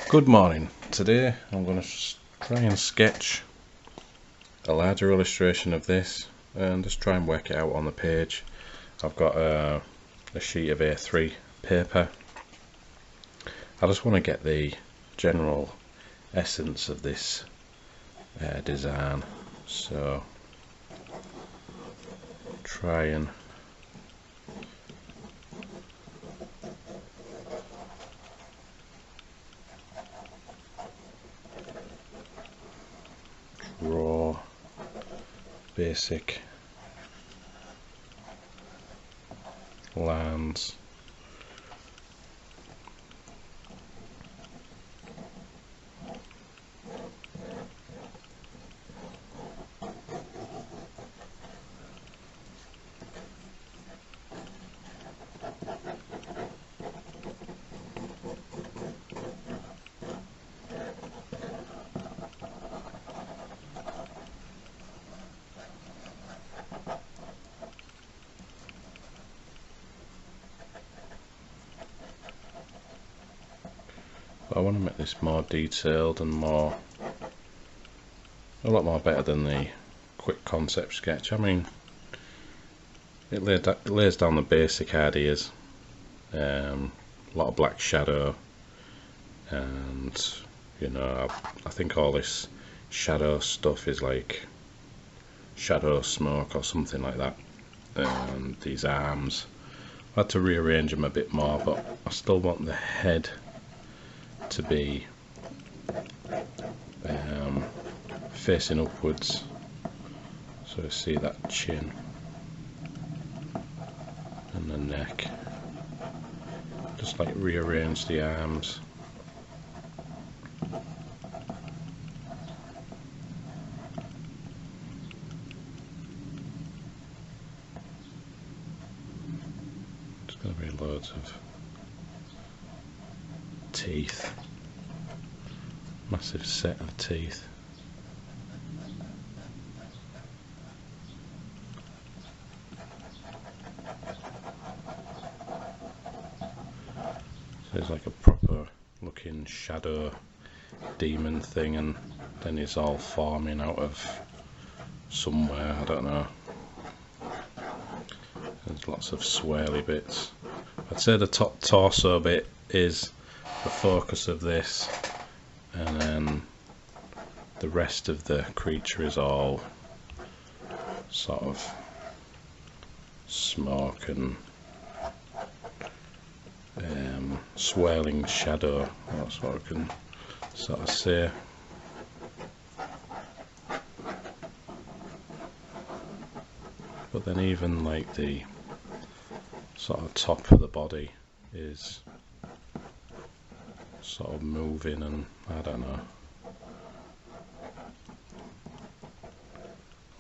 Good morning. Today I'm going to try and sketch a larger illustration of this and just try and work it out on the page. I've got a sheet of A3 paper. I just want to get the general essence of this design, so try and draw basic lines. I want to make this more detailed and a lot more better than the quick concept sketch. I mean, it lays down the basic ideas, a lot of black shadow, and I think all this shadow stuff is like shadow smoke or something like that. And these arms, I had to rearrange them a bit more, but I still want the head to be facing upwards, so you see that chin and the neck. Just like rearrange the arms. There's going to be loads of teeth, massive set of teeth. So it's like a proper looking shadow demon thing, and then it's all forming out of somewhere, I don't know. There's lots of swirly bits. I'd say the top torso bit is the focus of this, and then the rest of the creature is all sort of smoke and swirling shadow. That's what I can sort of say. But then even like the sort of top of the body is sort of moving, and I don't know.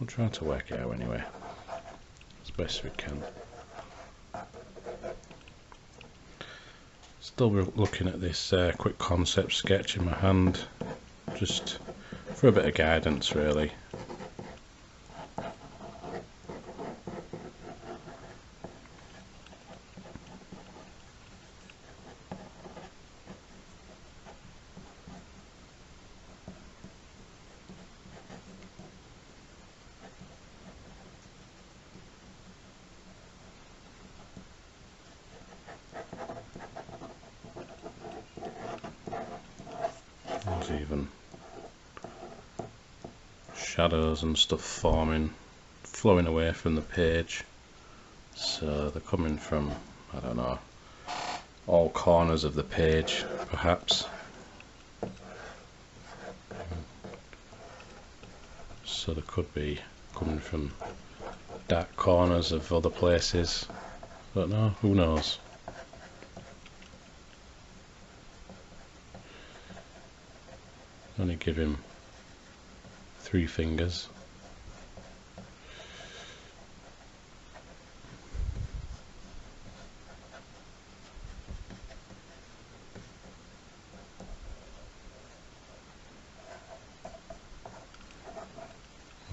I'm trying to work it out anyway, as best we can. Still looking at this quick concept sketch in my hand, just for a bit of guidance really. There's even shadows and stuff forming, flowing away from the page, so they're coming from, I don't know, all corners of the page perhaps. So they could be coming from dark corners of other places, don't know, who knows. Only give him 3 fingers.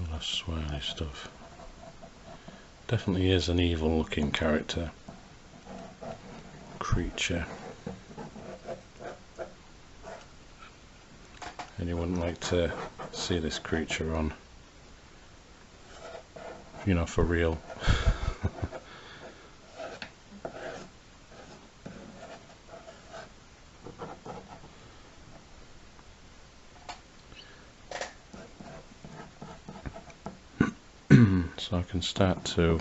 All that swirly stuff. Definitely is an evil looking character. Creature. and you wouldn't like to see this creature on, you know, for real. So I can start to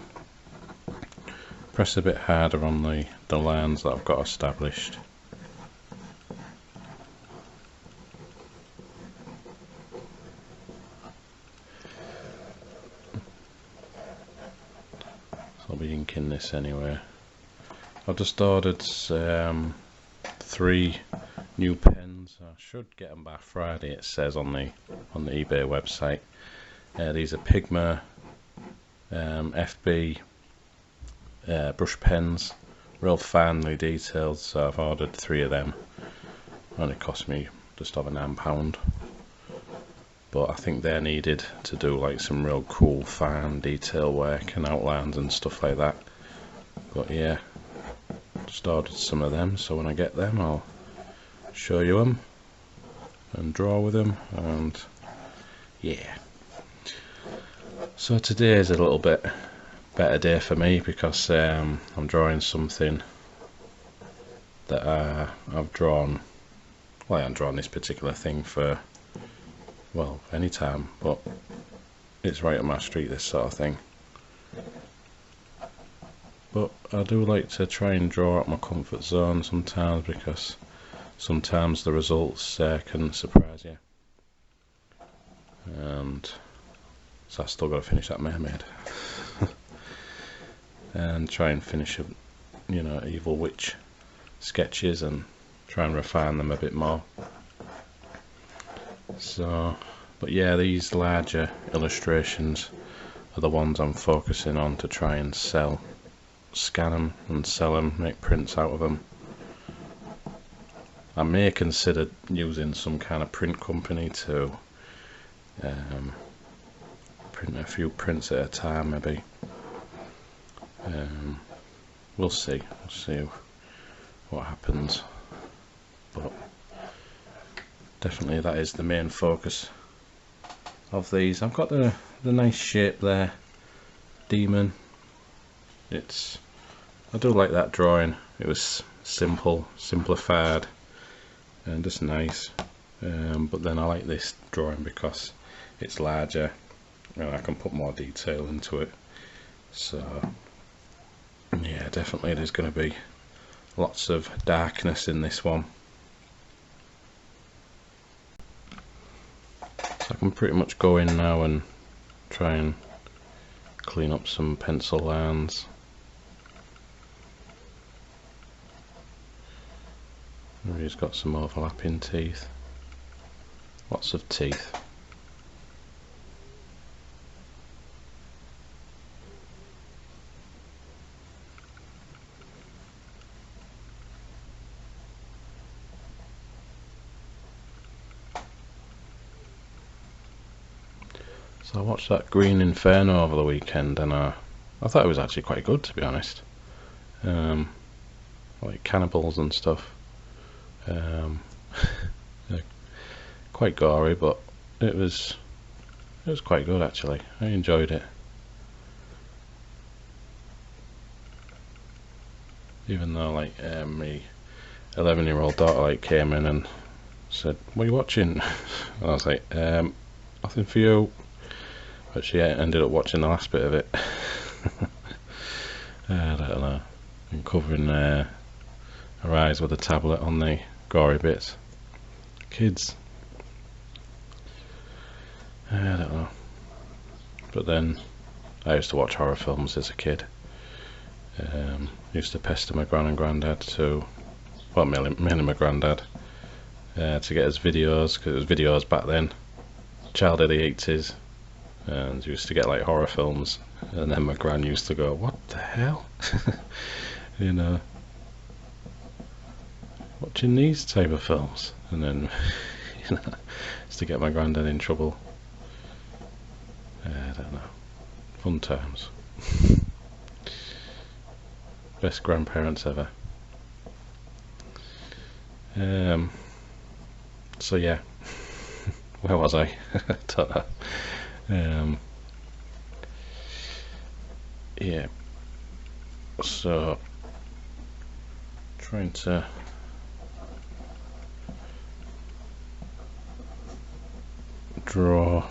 press a bit harder on the lines that I've got established. So I'll be inking this anyway. I've just ordered 3 new pens. I should get them by Friday, it says on the eBay website. These are Pigma FB brush pens, real finely detailed, so I've ordered 3 of them. Only cost me just over £9, but I think they're needed to do like some real cool fine detail work and outlines and stuff like that. But yeah, just ordered some of them, so when I get them I'll show you them and draw with them, and yeah. So today is a little bit better day for me because I'm drawing something that I've drawn. Well, I haven't drawn this particular thing for, well, any time, but it's right up my street, this sort of thing. But I do like to try and draw out my comfort zone sometimes, because sometimes the results can surprise you. And so I still got to finish that mermaid and try and finish up, you know, Evil Witch sketches and try and refine them a bit more. So, but yeah, these larger illustrations are the ones I'm focusing on to try and sell, scan them and sell them, make prints out of them. I may consider using some kind of print company to print a few prints at a time, maybe. We'll see what happens, but definitely that is the main focus of these. I've got the nice shape there, demon. I do like that drawing. It was simple, simplified, and just nice. But then I like this drawing because it's larger and I can put more detail into it. So yeah, definitely there's going to be lots of darkness in this one. So I can pretty much go in now and try and clean up some pencil lines. He's got some overlapping teeth, lots of teeth. So I watched that Green Inferno over the weekend, and I thought it was actually quite good, to be honest. Like cannibals and stuff. Yeah, quite gory, but it was quite good actually. I enjoyed it. Even though like my 11-year-old daughter like came in and said, "What are you watching?" And I was like, "Nothing for you." But she ended up watching the last bit of it. I don't know. And covering her eyes with a tablet on the gory bits. Kids. I don't know. But then I used to watch horror films as a kid. Used to pester my gran and granddad to, well, mainly my granddad, to get us videos, because it was videos back then, child of the 80s, and used to get like horror films, and then my gran used to go, "What the hell?" You know, watching these type of films, and then you know, used to get my granddad in trouble. I don't know, fun times. Best grandparents ever. So yeah, Where was I? Don't know. Yeah, so trying to draw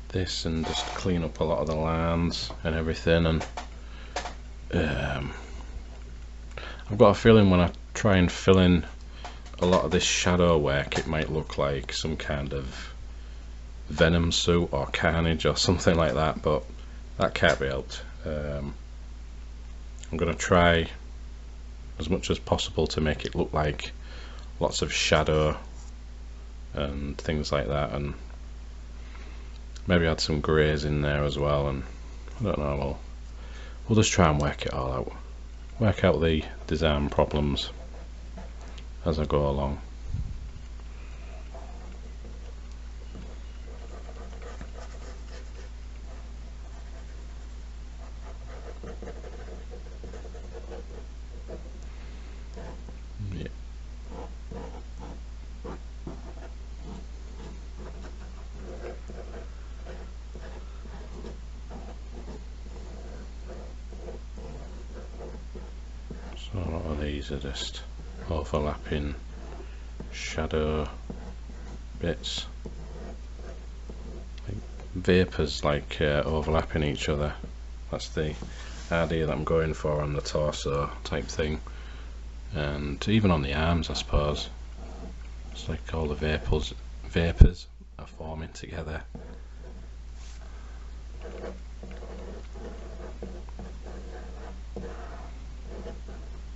this and just clean up a lot of the lines and everything, and I've got a feeling when I try and fill in a lot of this shadow work it might look like some kind of Venom suit or Carnage or something like that, but that can't be helped. I'm going to try as much as possible to make it look like lots of shadow and things like that, and maybe add some greys in there as well, and I don't know, we'll just try and work it all out, work out the design problems as I go along. Yeah. So a lot of these are just overlapping shadow bits, like vapors, like overlapping each other. That's the idea that I'm going for on the torso type thing, and even on the arms I suppose. It's like all the vapors are forming together.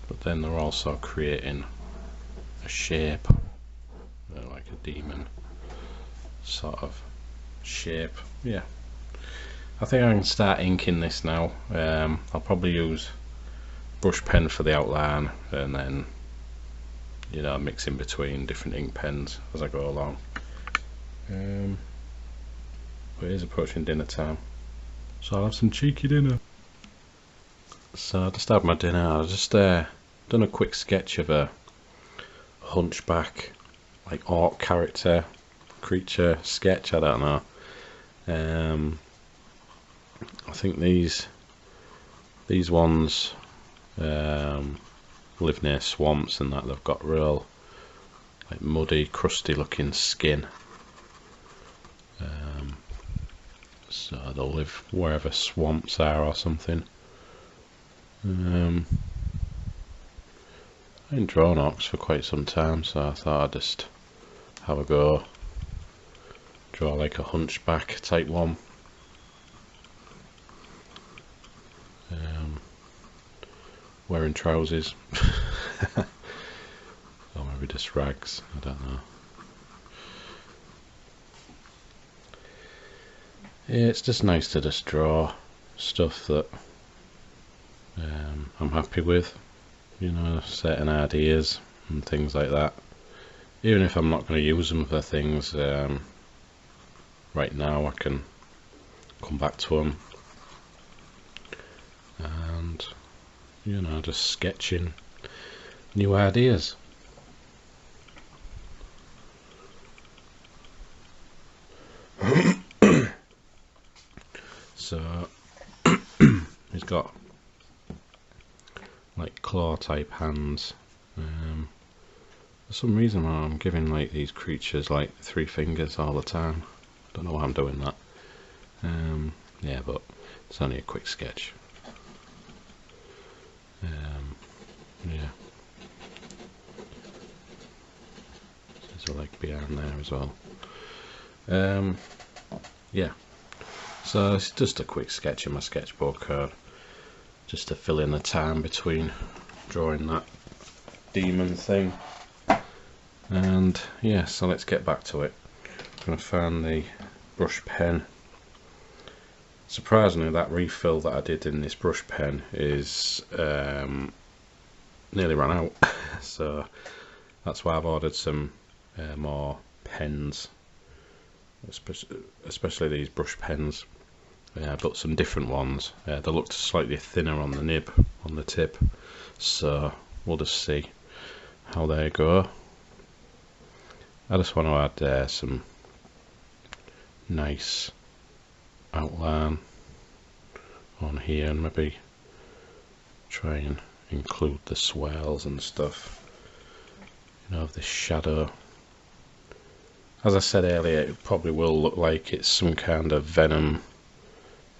But then they're also creating a shape, like a demon sort of shape. Yeah, I think I can start inking this now. I'll probably use brush pen for the outline, and then, you know, mixing between different ink pens as I go along. But it is approaching dinner time, so I'll have some cheeky dinner. So I just had my dinner. I just done a quick sketch of a hunchback, like orc character, creature sketch. I don't know. I think these ones live near swamps and that. They've got real like muddy, crusty looking skin. So they'll live wherever swamps are or something. I ain't drawn orcs for quite some time, so I thought I'd just have a go, draw like a hunchback type one. Wearing trousers, or maybe just rags, I don't know. Yeah, it's just nice to just draw stuff that I'm happy with, you know, certain ideas and things like that. Even if I'm not going to use them for things right now, I can come back to them and, you know, just sketching new ideas. So he's got like claw type hands. For some reason I'm giving like these creatures like 3 fingers all the time. Don't know why I'm doing that. Yeah, but it's only a quick sketch. Yeah. There's a leg behind there as well. Yeah. So it's just a quick sketch in my sketchbook, just to fill in the time between drawing that demon thing. And yeah, so let's get back to it. I'm going to find the brush pen. Surprisingly, that refill that I did in this brush pen is nearly run out, so that's why I've ordered some more pens, especially these brush pens. But some different ones. They looked slightly thinner on the nib, on the tip, so we'll just see how they go. I just want to add some nice outline on here, and maybe try and include the swirls and stuff, you know, of this shadow. As I said earlier, it probably will look like it's some kind of Venom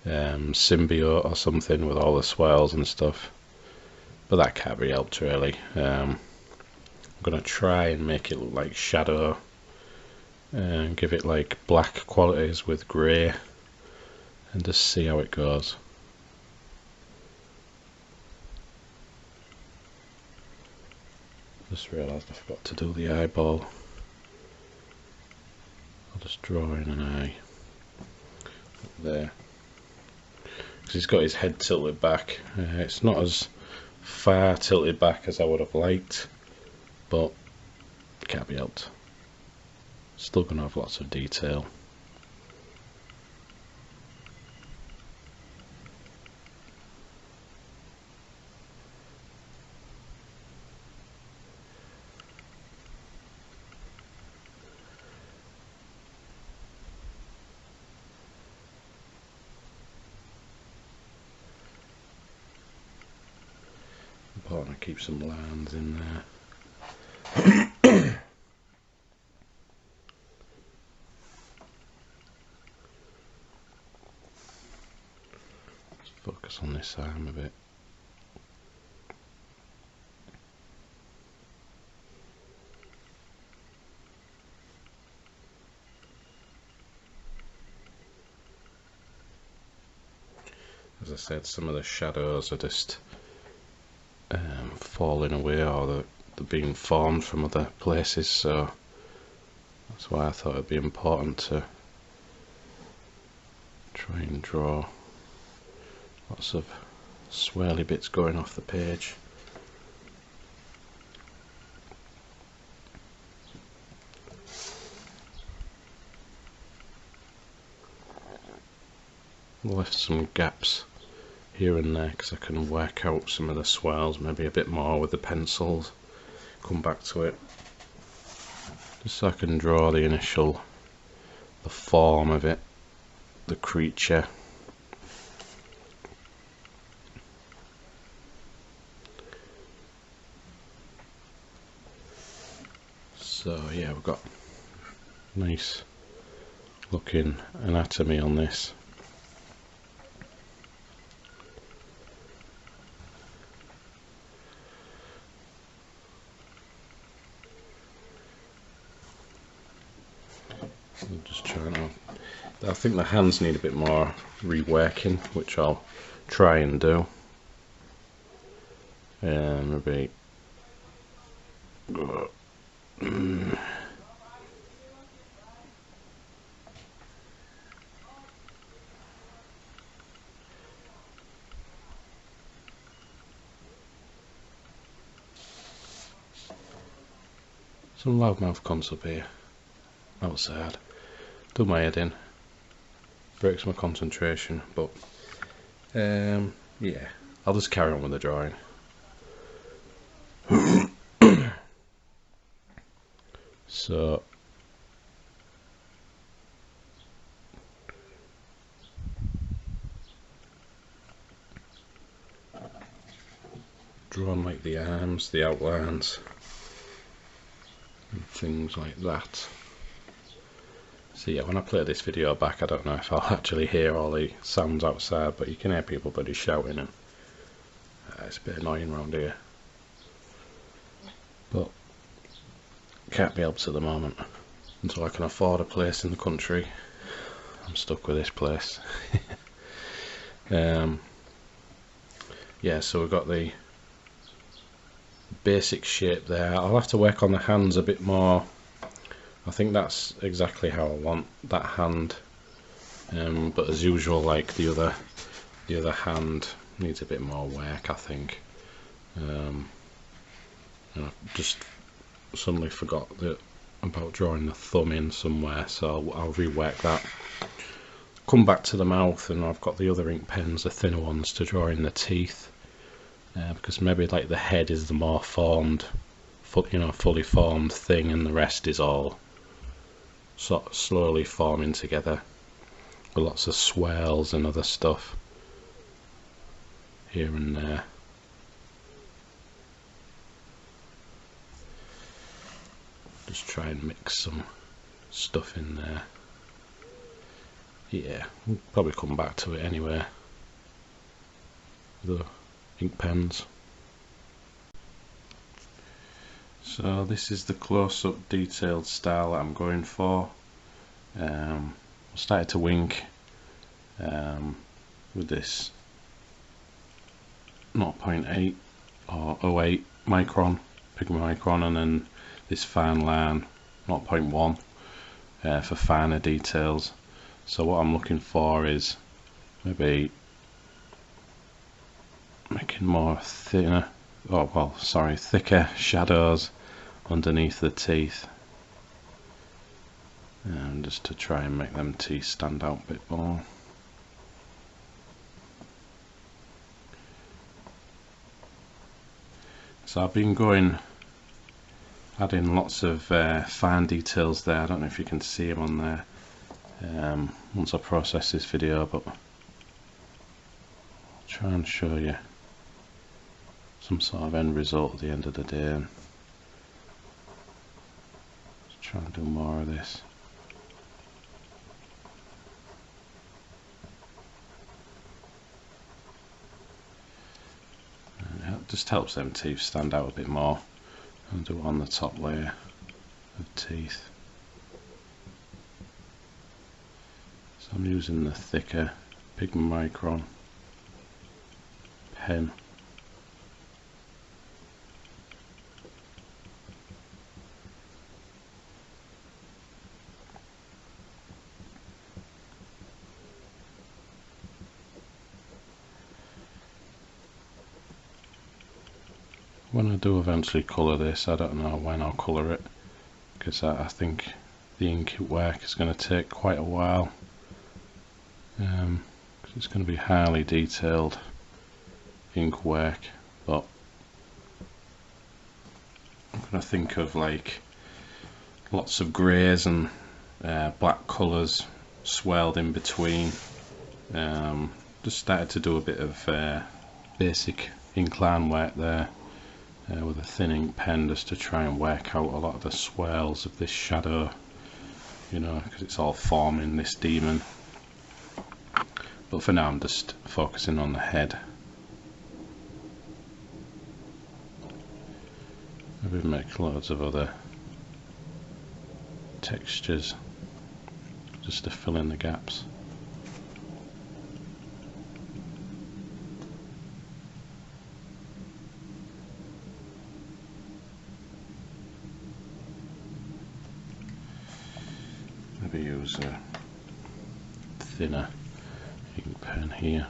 symbiote or something with all the swirls and stuff, but that can't be helped really. I'm going to try and make it look like Shadow and give it like black qualities with grey and just see how it goes. Just realised I forgot to do the eyeball. I'll just draw in an eye up there, because he's got his head tilted back. It's not as far tilted back as I would have liked, but it can't be helped. Still going to have lots of detail. Important to keep some lines in there. Let's focus on this arm a bit. As I said, some of the shadows are just falling away, or they're being formed from other places, so that's why I thought it'd be important to try and draw lots of swirly bits going off the page. Left some gaps here and there because I can work out some of the swirls maybe a bit more with the pencils, come back to it, just so I can draw the form of it, the creature. So yeah, we've got nice looking anatomy on this. I'm just trying to, I think the hands need a bit more reworking, which I'll try and do. Maybe some loudmouth cunts up here outside. Do my head in, breaks my concentration, but yeah, I'll just carry on with the drawing. So drawn like the arms, the outlines and things like that. So yeah, when I play this video back, I don't know if I'll actually hear all the sounds outside, but you can hear people bloody shouting, and it's a bit annoying around here. But can't be helped at the moment. Until I can afford a place in the country, I'm stuck with this place. Yeah, so we've got the basic shape there. I'll have to work on the hands a bit more. I think that's exactly how I want that hand, but as usual, like the other hand needs a bit more work, I think. And I just suddenly forgot about drawing the thumb in somewhere, so I'll rework that. Come back to the mouth, and I've got the other ink pens, the thinner ones, to draw in the teeth because maybe like the head is the more formed, fully formed thing, and the rest is all sort of slowly forming together with lots of swells and other stuff here and there. Just try and mix some stuff in there. Yeah, we'll probably come back to it anyway. The ink pens. So this is the close-up detailed style that I'm going for. I started to wink with this 0.8 or 0.8 micron Pigma Micron, and then this fine line 0.1 for finer details. So what I'm looking for is maybe making more thicker shadows underneath the teeth, just to try and make them teeth stand out a bit more. So I've been adding lots of fine details there. I don't know if you can see them on there once I process this video, but I'll try and show you some sort of end result at the end of the day. Let's try and do more of this. And it just helps them teeth stand out a bit more. I'll do it on the top layer of teeth. So I'm using the thicker Pigma Micron pen. When I do eventually colour this, I don't know when I'll colour it, because I think the ink work is going to take quite a while, because it's going to be highly detailed ink work, but I'm going to think of like lots of greys and black colours swelled in between. Just started to do a bit of basic ink line work there. With a thin ink pen, just to try and work out a lot of the swells of this shadow, because it's all forming this demon. But for now I'm just focusing on the head. Maybe make loads of other textures just to fill in the gaps. Maybe use a thinner ink pen here.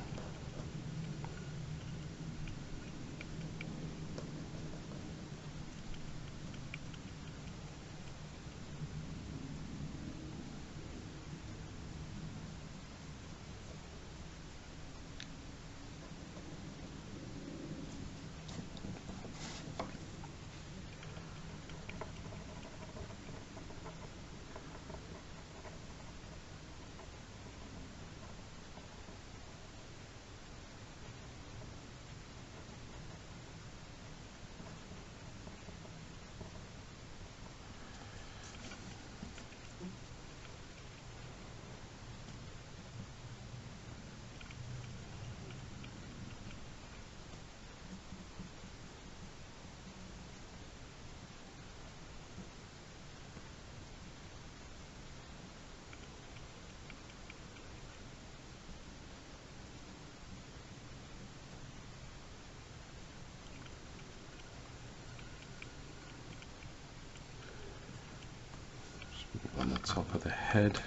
On the top of the head,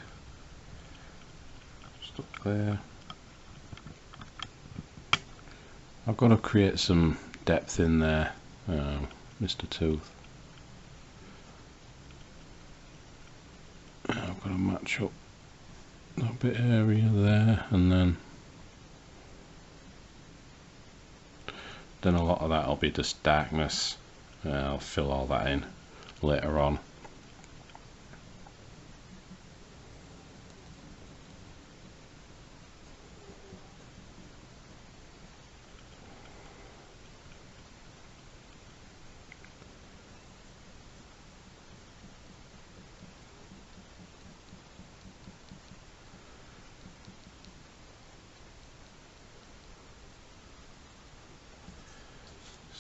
just up there. I've got to create some depth in there, Mr. Tooth. I've got to match up that bit area there, and then then a lot of that will be just darkness. I'll fill all that in later on.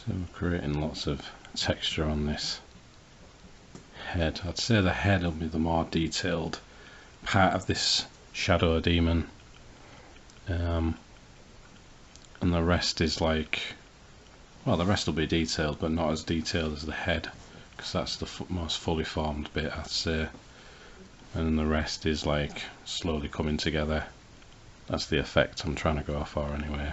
So we're creating lots of texture on this head. I'd say the head will be the more detailed part of this shadow demon, and the rest is like, well, the rest will be detailed, but not as detailed as the head, because that's the most fully formed bit, I'd say, and the rest is like slowly coming together. That's the effect I'm trying to go for anyway.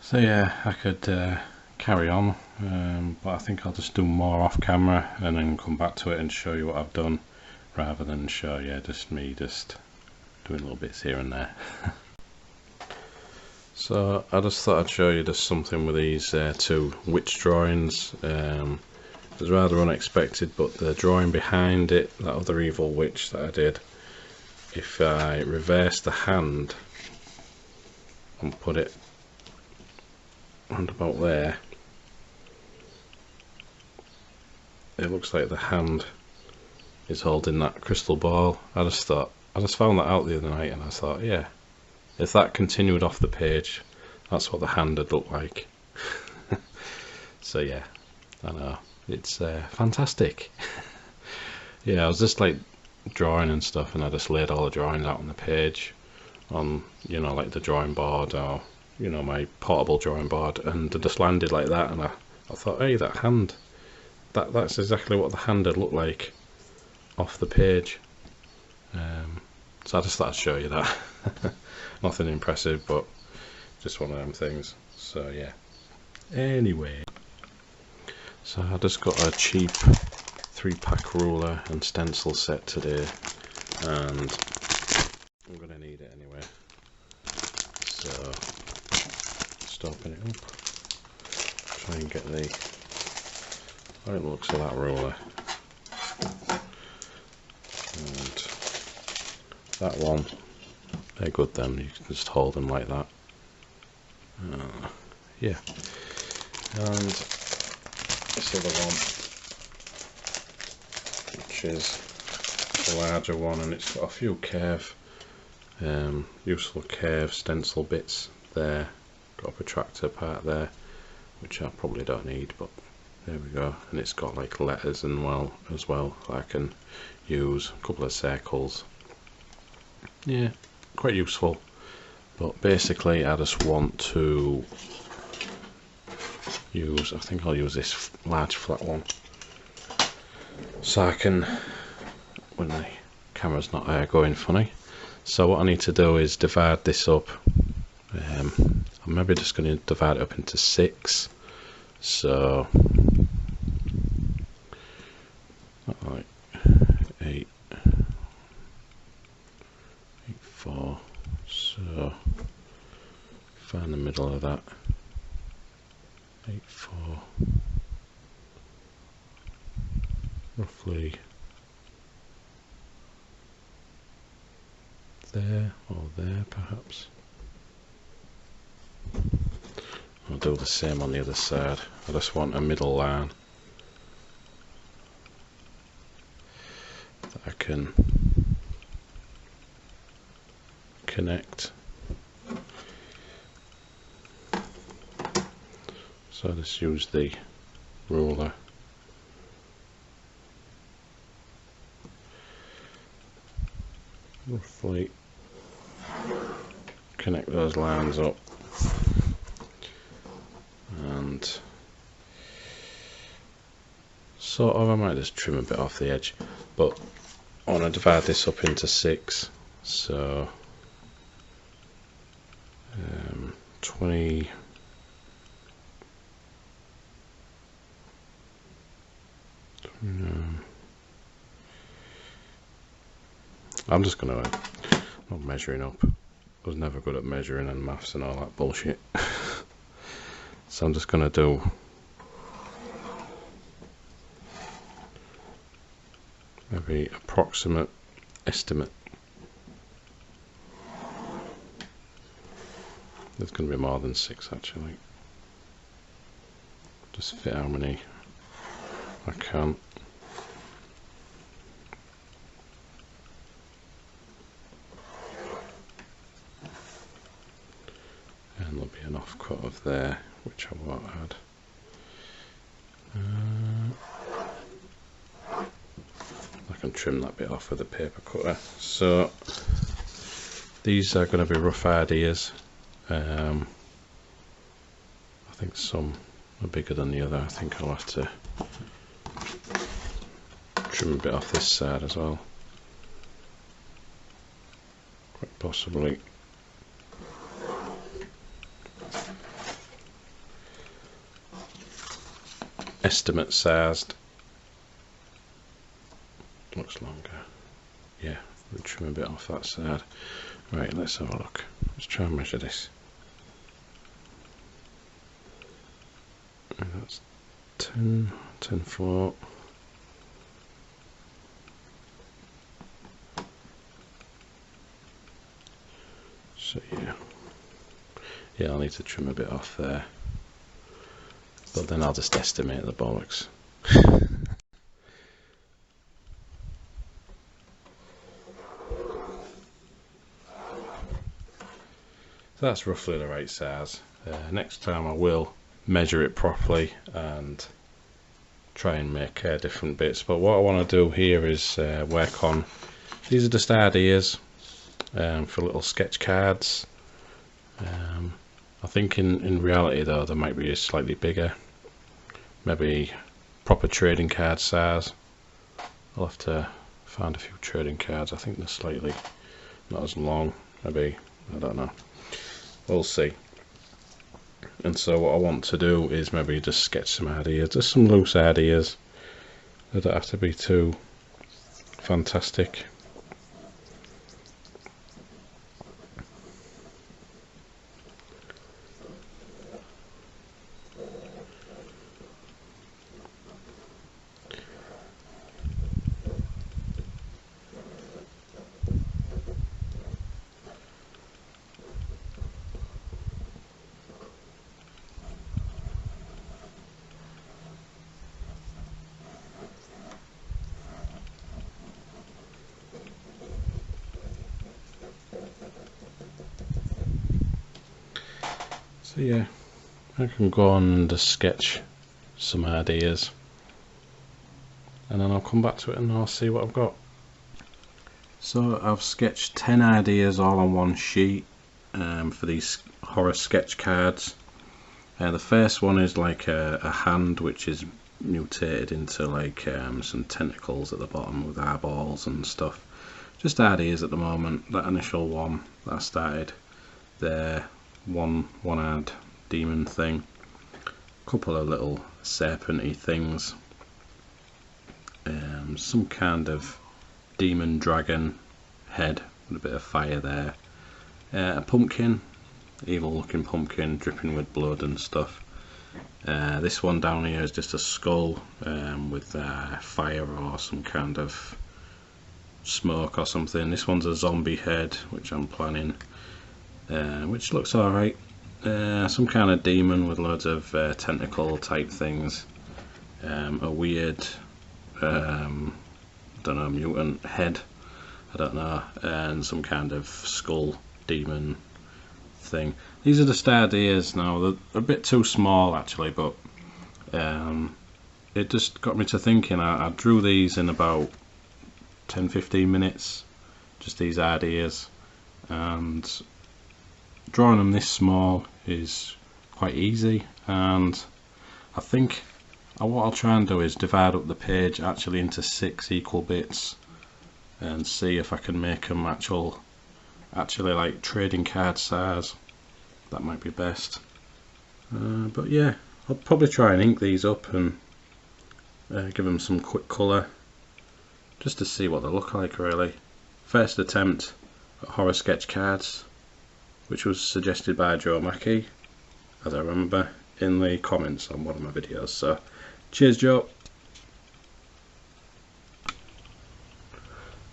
So yeah, I could carry on, but I think I'll just do more off camera and then come back to it and show you what I've done, rather than show just me just doing little bits here and there. So I just thought I'd show you just something with these two witch drawings. It was rather unexpected, but the drawing behind it, that other evil witch that I did, if I reverse the hand and put it round about there, it looks like the hand is holding that crystal ball. I just found that out the other night, and I thought, yeah, if that continued off the page, that's what the hand would look like. So yeah, I know, it's fantastic. Yeah, I was just like drawing and stuff, and I just laid all the drawings out on the page on, you know, like the drawing board, or you know, my portable drawing board, and it just landed like that, and I thought, hey, that hand, that's exactly what the hand would look like off the page. So I just thought I'd show you that. Nothing impressive, but just one of them things. So yeah, anyway, so I just got a cheap 3-pack ruler and stencil set today, and I'm gonna need it anyway, so just open it up, try and get the right looks of that ruler, and that one, they're good then, you can just hold them like that. Yeah, and this other one, which is a larger one, and it's got a few useful curve stencil bits there. Got a protractor part there, which I probably don't need, but there we go. And it's got like letters and as well I can use, a couple of circles. Yeah, quite useful. But basically I just want to use, I think I'll use this large flat one, so I can, when the camera's not going funny. So what I need to do is divide this up. I'm maybe just going to divide it up into 6. So like 8, 4. So find the middle of that. 8, 4. Roughly there, or there perhaps. Oh, to do the same on the other side. I just want a middle line that I can connect. So I just use the ruler. Roughly connect those lines up, and sort of, I might just trim a bit off the edge, but I want to divide this up into 6, so 20, I'm just going to, not measuring up, I was never good at measuring and maths and all that bullshit. So I'm just going to do maybe approximate estimate. There's going to be more than 6 actually. Just fit how many I can. And there'll be an offcut of there, which I won't add. I can trim that bit off with a paper cutter. So these are going to be rough ideas. I think some are bigger than the other. I think I'll have to trim a bit off this side as well, quite possibly. Estimate sized. Looks longer. Yeah, we'll trim a bit off that side. Right, let's have a look. Let's try and measure this. That's 10 float. So yeah, I'll need to trim a bit off there, but then I'll just estimate the bollocks. So that's roughly the right size. Next time I will measure it properly and try and make different bits, but what I want to do here is work on, these are just ideas for little sketch cards. I think in reality though they might be slightly bigger, maybe proper trading card size. I'll have to find a few trading cards. I think they're slightly not as long, maybe, I don't know, we'll see. And so what I want to do is maybe just sketch some ideas, just some loose ideas. They don't have to be too fantastic. So yeah, I can go on and just sketch some ideas, and then I'll come back to it and I'll see what I've got. So I've sketched 10 ideas all on one sheet for these horror sketch cards. The first one is like a hand which is mutated into like some tentacles at the bottom with eyeballs and stuff. Just ideas at the moment. That initial one that I started there, one-eyed demon thing, a couple of little serpenty things, some kind of demon dragon head with a bit of fire there, a pumpkin, evil looking pumpkin dripping with blood and stuff. This one down here is just a skull with fire or some kind of smoke or something. This one's a zombie head which I'm planning, which looks alright. some kind of demon with loads of tentacle type things, a weird don't know, mutant head, I don't know, and some kind of skull demon thing. These are just ideas now. They're a bit too small actually, but it just got me to thinking. I drew these in about 10-15 minutes, just these ideas, and drawing them this small is quite easy. And I think what I'll try and do is divide up the page actually into 6 equal bits and see if I can make them actually like trading card size. That might be best. But yeah, I'll probably try and ink these up and give them some quick colour just to see what they look like really. First attempt at horror sketch cards, which was suggested by Joe Mackey, as I remember, in the comments on one of my videos. So cheers, Joe.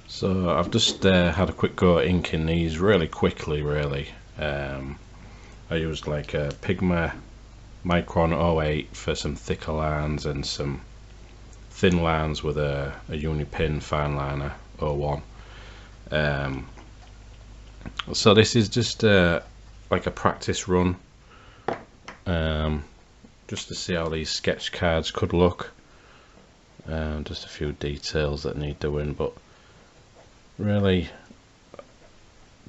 So I've just had a quick go at inking these really quickly really. I used like a Pigma Micron 08 for some thicker lines and some thin lines with a Unipin fine liner 01. So this is just like a practice run, just to see how these sketch cards could look. Just a few details that need doing, but really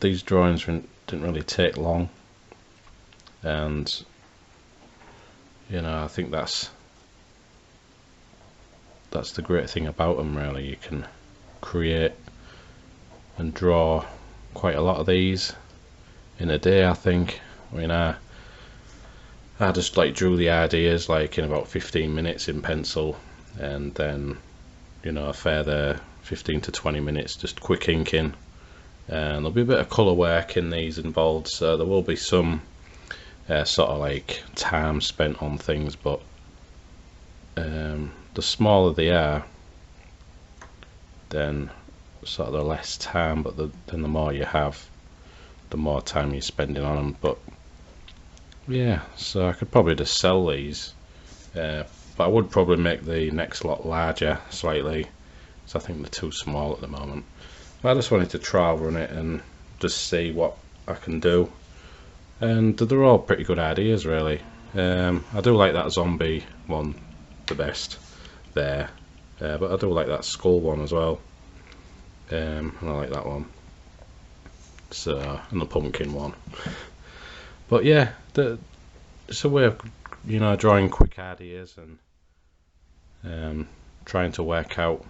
these drawings didn't really take long, and you know, I think that's the great thing about them really. You can create and draw quite a lot of these in a day, I think. I mean, I just like drew the ideas like in about 15 minutes in pencil, and then, you know, a further 15 to 20 minutes just quick inking, and there'll be a bit of colour work in these involved, so there will be some sort of like time spent on things, but the smaller they are, then sort of the less time, but then the more you have, the more time you're spending on them. But yeah, so I could probably just sell these, but I would probably make the next lot larger slightly, so I think they're too small at the moment. But I just wanted to trial run it and just see what I can do, and they're all pretty good ideas really. I do like that zombie one the best there, but I do like that skull one as well, and I like that one, so, and the pumpkin one. But yeah, it's a way of, you know, drawing quick ideas and trying to work out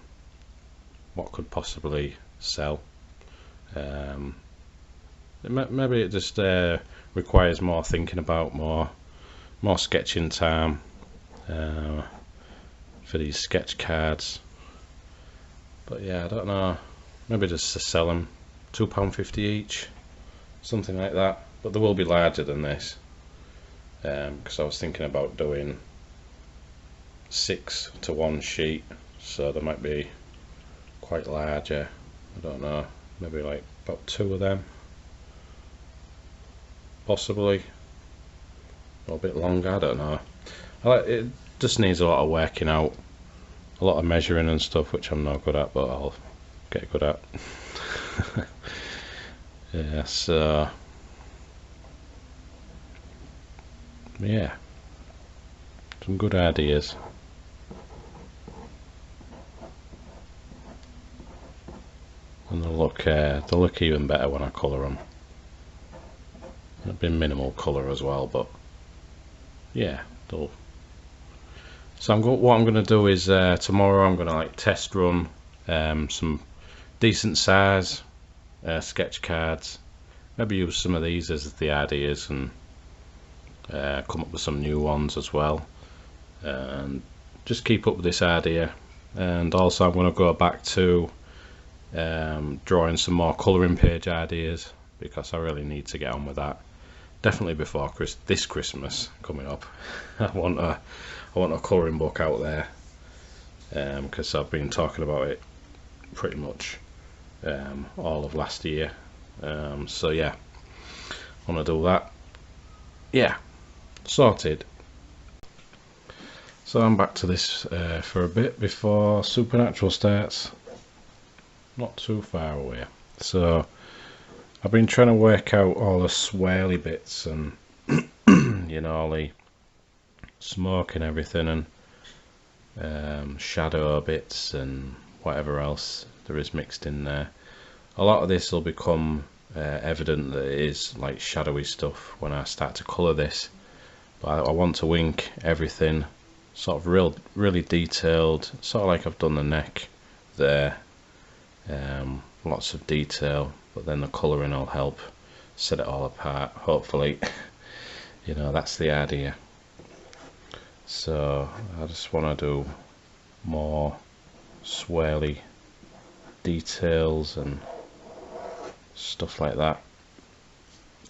what could possibly sell. Maybe it just requires more thinking about, more sketching time for these sketch cards. But yeah, I don't know, maybe just to sell them £2.50 each, something like that. But they will be larger than this, because I was thinking about doing 6 to 1 sheet, so they might be quite larger. I don't know, maybe like about 2 of them possibly, or a bit longer, I don't know. It just needs a lot of working out, a lot of measuring and stuff, which I'm not good at, but I'll get good at. Yeah, so yeah, some good ideas. And they'll look even better when I colour them. It'll be minimal colour as well, but yeah, they'll. So what I'm going to do is tomorrow I'm going to like test run some decent size sketch cards. Maybe use some of these as the ideas and come up with some new ones as well, and just keep up with this idea. And also I'm going to go back to drawing some more colouring page ideas, because I really need to get on with that, definitely before this Christmas coming up. I want a colouring book out there, because I've been talking about it pretty much all of last year. So yeah, I want to do that. yeah, sorted. So I'm back to this for a bit before Supernatural starts. Not too far away. So I've been trying to work out all the swirly bits and you know, all the smoke and everything, and shadow bits and whatever else there is mixed in there. A lot of this will become evident that it is like shadowy stuff when I start to colour this, but I want to ink everything sort of really detailed, sort of like I've done the neck there. Lots of detail, but then the colouring will help set it all apart, hopefully. You know, that's the idea. So I just want to do more swirly details and stuff like that,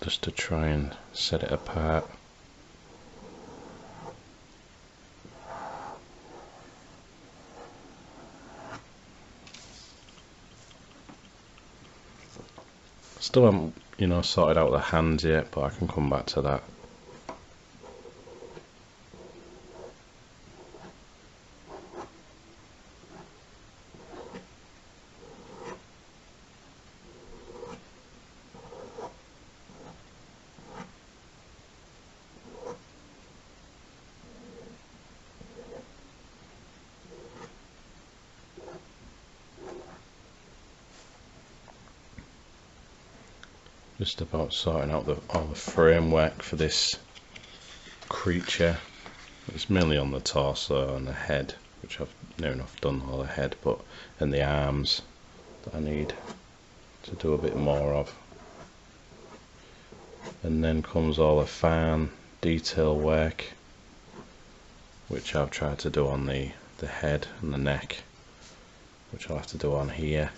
just to try and set it apart. Still haven't, you know, sorted out the hands yet, but I can come back to that. Just about sorting out all the framework for this creature. It's mainly on the torso and the head, which I've near enough done all the head, but and the arms that I need to do a bit more of. And then comes all the fan detail work, which I've tried to do on the head and the neck, which I'll have to do on here,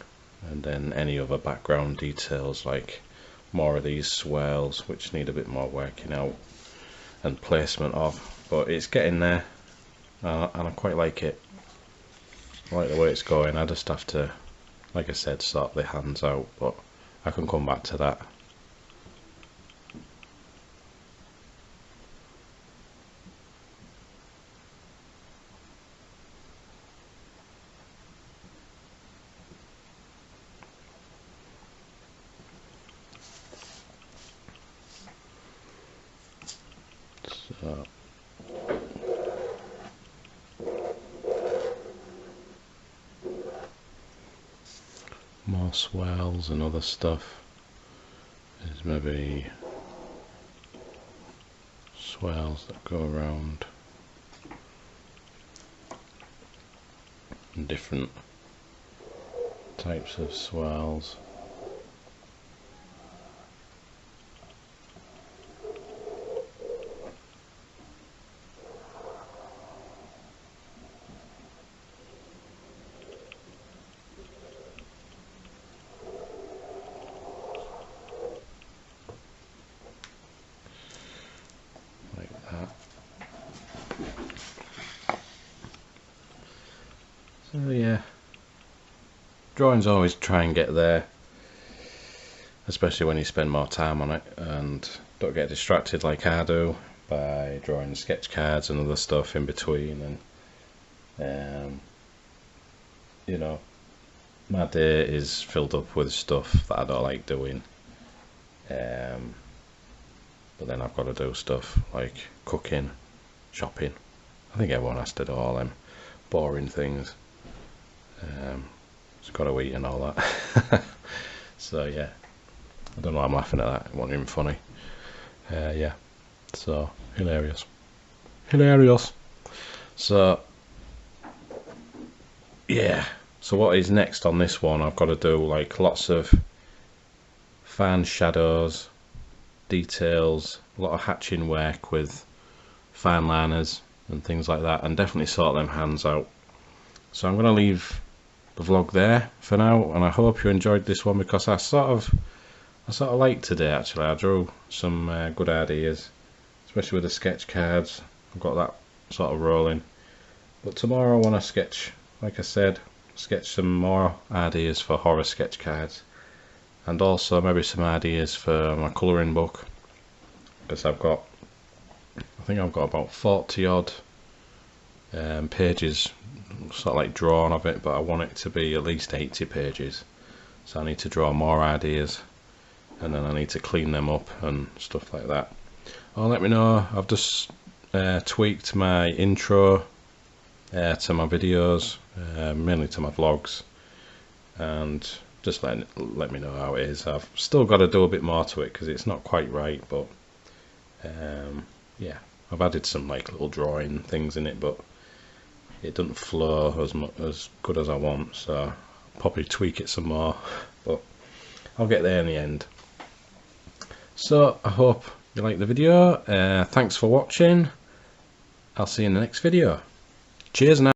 and then any other background details like more of these swirls which need a bit more working out and placement of, but it's getting there, and I quite like it. I like the way it's going. I just have to, like I said, sort the hands out, but I can come back to that. So more swirls and other stuff. There's maybe swirls that go around and different types of swirls. So yeah, drawings always try and get there, especially when you spend more time on it and don't get distracted like I do by drawing sketch cards and other stuff in between. And you know, my day is filled up with stuff that I don't like doing, but then I've got to do stuff like cooking, shopping. I think everyone has to do all them boring things. It's got to eat and all that. So yeah, I don't know why I'm laughing at that. It wasn't even funny. Yeah, so hilarious. So yeah, so what is next on this one? I've got to do like lots of fan shadows, details, a lot of hatching work with fine liners and things like that, and definitely sort them hands out. So I'm going to leave the vlog there for now, and I hope you enjoyed this one, because I sort of liked today actually. I drew some good ideas, especially with the sketch cards. I've got that sort of rolling, but tomorrow I want to sketch, like I said, sketch some more ideas for horror sketch cards, and also maybe some ideas for my colouring book, because I've got I think I've got about 40 odd pages sort of like drawn of it, but I want it to be at least 80 pages, so I need to draw more ideas, and then I need to clean them up and stuff like that. Oh, let me know. I've just tweaked my intro to my videos, mainly to my vlogs, and just let me know how it is. I've still got to do a bit more to it because it's not quite right, but yeah, I've added some like little drawing things in it, but it doesn't flow as good as I want, so I'll probably tweak it some more, but I'll get there in the end. So I hope you like the video. Thanks for watching. I'll see you in the next video. Cheers now.